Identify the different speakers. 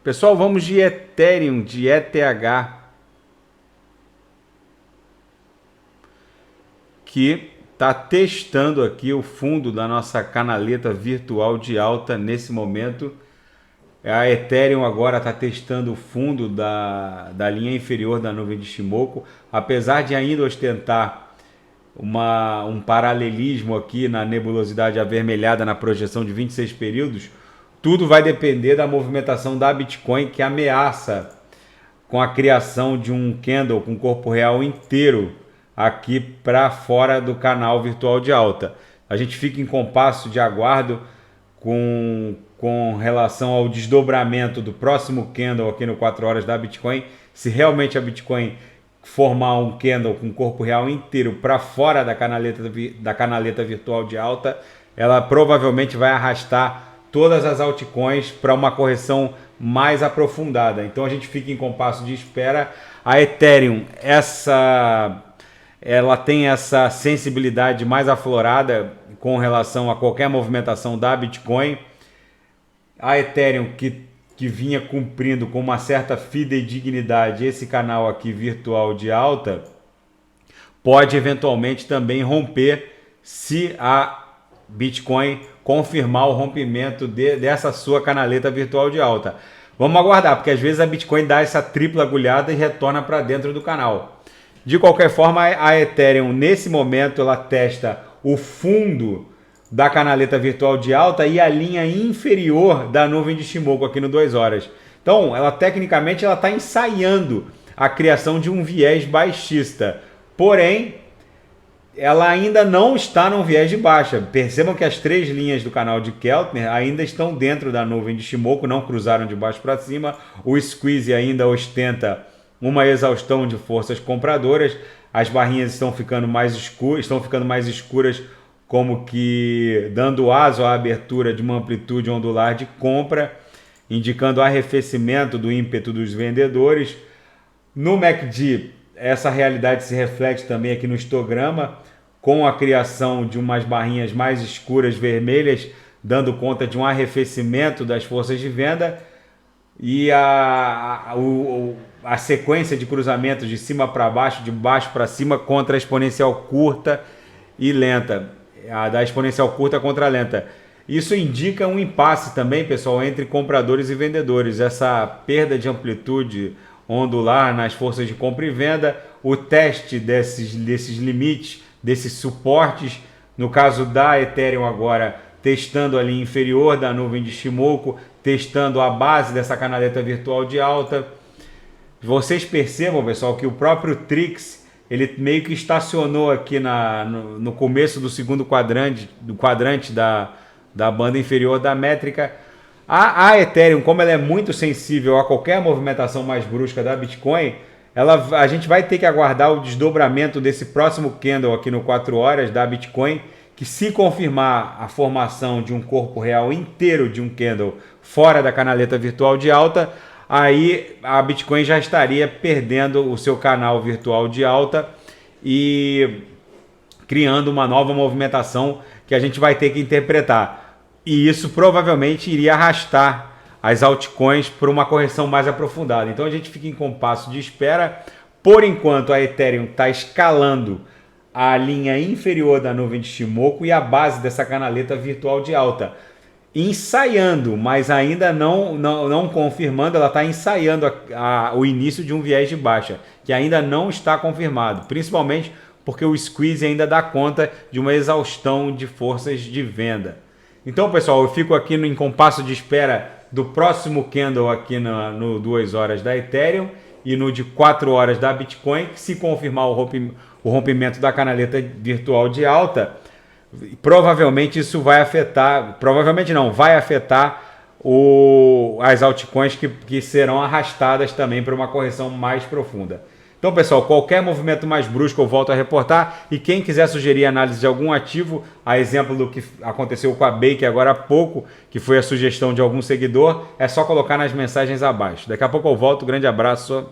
Speaker 1: Pessoal, vamos de Ethereum, de ETH, que está testando aqui o fundo da nossa canaleta virtual de alta nesse momento. A Ethereum agora está testando o fundo da linha inferior da nuvem de Shimoku, apesar de ainda ostentar um paralelismo aqui na nebulosidade avermelhada na projeção de 26 períodos. Tudo vai depender da movimentação da Bitcoin, que ameaça com a criação de um candle com corpo real inteiro aqui para fora do canal virtual de alta. A gente fica em compasso de aguardo com relação ao desdobramento do próximo candle aqui no 4 horas da Bitcoin. Se realmente a Bitcoin formar um candle com corpo real inteiro para fora da canaleta virtual de alta, ela provavelmente vai arrastar todas as altcoins para uma correção mais aprofundada. Então a gente fica em compasso de espera. A Ethereum, ela tem essa sensibilidade mais aflorada com relação a qualquer movimentação da Bitcoin. A Ethereum, que vinha cumprindo com uma certa fidedignidade esse canal aqui virtual de alta, pode eventualmente também romper se a Bitcoin confirmar o rompimento dessa sua canaleta virtual de alta. Vamos aguardar, porque às vezes a Bitcoin dá essa tripla agulhada e retorna para dentro do canal. De qualquer forma, a Ethereum, nesse momento, ela testa o fundo da canaleta virtual de alta e a linha inferior da nuvem de Shimoku aqui no 2 horas. Então, tecnicamente, ela está ensaiando a criação de um viés baixista. Porém, ela ainda não está num viés de baixa. Percebam que as 3 linhas do canal de Keltner ainda estão dentro da nuvem de Shimoku, não cruzaram de baixo para cima. O squeeze ainda ostenta uma exaustão de forças compradoras. As barrinhas estão ficando mais escuras, como que dando aso à abertura de uma amplitude ondular de compra, indicando arrefecimento do ímpeto dos vendedores. No MACD, essa realidade se reflete também aqui no histograma, com a criação de umas barrinhas mais escuras vermelhas, dando conta de um arrefecimento das forças de venda, e a sequência de cruzamentos de cima para baixo, de baixo para cima, contra a exponencial curta e lenta, a da exponencial curta contra a lenta. Isso indica um impasse também, pessoal, entre compradores e vendedores, essa perda de amplitude ondular nas forças de compra e venda, o teste desses limites, desses suportes, no caso da Ethereum agora, testando a linha inferior da nuvem de Shimoku, testando a base dessa canaleta virtual de alta. Vocês percebam, pessoal, que o próprio Trix, ele meio que estacionou aqui no começo do segundo quadrante, da banda inferior da métrica. A Ethereum, como ela é muito sensível a qualquer movimentação mais brusca da Bitcoin, a gente vai ter que aguardar o desdobramento desse próximo candle aqui no 4 horas da Bitcoin, que se confirmar a formação de um corpo real inteiro de um candle fora da canaleta virtual de alta, aí a Bitcoin já estaria perdendo o seu canal virtual de alta e criando uma nova movimentação que a gente vai ter que interpretar. E isso provavelmente iria arrastar as altcoins para uma correção mais aprofundada. Então a gente fica em compasso de espera. Por enquanto a Ethereum está escalando a linha inferior da nuvem de Shimoku e a base dessa canaleta virtual de alta. Ensaiando, mas ainda não confirmando, ela está ensaiando o início de um viés de baixa, que ainda não está confirmado, principalmente porque o squeeze ainda dá conta de uma exaustão de forças de venda. Então, pessoal, eu fico aqui em compasso de espera do próximo candle aqui no 2 horas da Ethereum e no de 4 horas da Bitcoin, que se confirmar o rompimento da canaleta virtual de alta, provavelmente isso vai afetar, vai afetar as altcoins que serão arrastadas também para uma correção mais profunda. Então, pessoal, qualquer movimento mais brusco eu volto a reportar, e quem quiser sugerir análise de algum ativo, a exemplo do que aconteceu com a Bake agora há pouco, que foi a sugestão de algum seguidor, é só colocar nas mensagens abaixo. Daqui a pouco eu volto, grande abraço.